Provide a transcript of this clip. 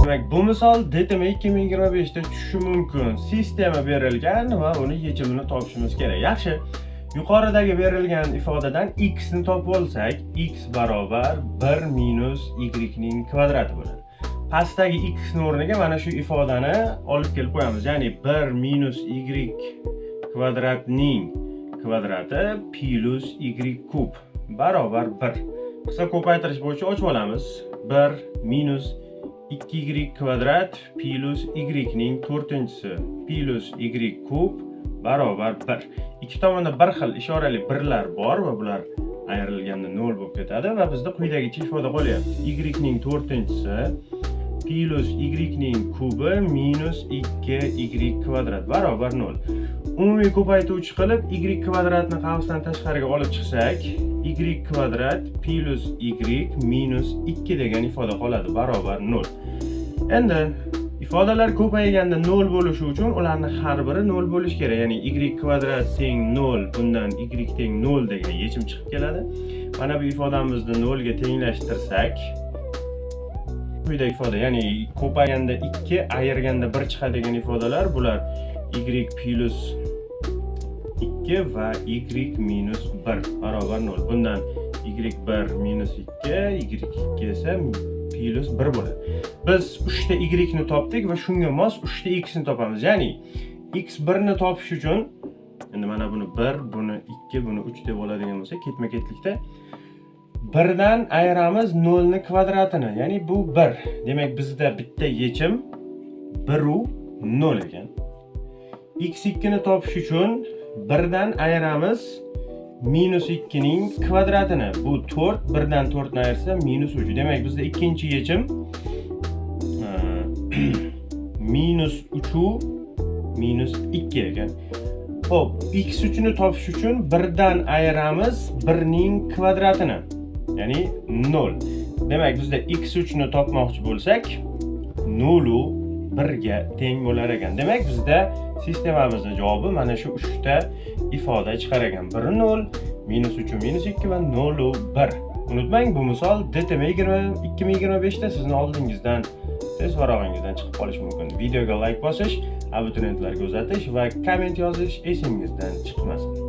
Demak, bu misol DTM 2025 da tushishi mumkin. Sistema berilgan va uni yechimini topishimiz kerak. Yaxshi. Yuqoridagi berilgan ifodadan x ni topib olsak, x barobar 1 minus y ning kvadrati bo'ladi. Pastdagi x ning o'rniga mana shu ifodani olib kelib qo'yamiz. Ya'ni 1 minus y kvadratning kvadrati plus y kub barobar 1. Qisqa ko'paytirish bo'yicha ochib olamiz. 1 minus 2y kvadrat plus y ning 4-si plus y kub barobar 1. Ikki tomonda bir xil ishorali birlar bor va bular ayrilganda 0 bo'lib ketadi va bizda quyidagicha ifoda qolyapti. Y ning 4-si plus y ning kubi minus 2y kvadrat barobar 0. Umumiy ko'paytuvchi qilib y kvadratni qavsdan tashqariga olib chiqsak, y kvadrat plus y minus 2 degan ifoda qoladi barobar 0. Endi ifodalar ko'payganda 0 bo'lishi uchun ularning har biri 0 bo'lishi kerak. Ya'ni y kvadrat teng 0, bundan y teng 0 degan yechim chiqib keladi. Mana bu ifodamizni 0 ga tenglashtirsak, quyidagi ifoda, ya'ni ko'payganda 2, ayirganda 1 chiqadigan ifodalar bular y plus 2 va y minus 1 barobar 0. Bundan y1 minus 2, y2 esa plus 1 bo'ladi. Biz 3 ta y ni topdik va shunga mos 3 ta x ni topamiz. Ya'ni x1 ni topish uchun endi mana buni 1, buni 2, buni 3 deb oladigan bo'lsak, ketma-ketlikda 1 dan ayiramiz 0 ni kvadratini. Ya'ni bu 1. Demak, bizda bitta yechim 1 u 0 ekan. x2 ni topish uchun 1 dan ayiramiz minus 2 ning kvadratini. Bu 4, 1 dan 4 ni ayirsa minus 3. Demak, bizda ikkinchi yechim minus 3 u minus 2 ekan. Xo'p, x3 ni topish uchun 1 dan ayiramiz 1 ning kvadratini. Ya'ni 0. Demak, bizda x3 ni topmoqchi bo'lsak, 0 u 1 ga teng bo'lar ekan. Demak, bizda sistemamizning javobi mana shu 3 ta ifoda chiqar ekan. 1 0, minus 3 minus 2 va 0 u 1. Unutmang, bu misol DTM 2025 da sizning oldingizdan tez varog'ingizdan chiqib qolishi mumkin. Videoga like bosish, abituriyentlarga uzatish va komment yozish esingizdan chiqmasin.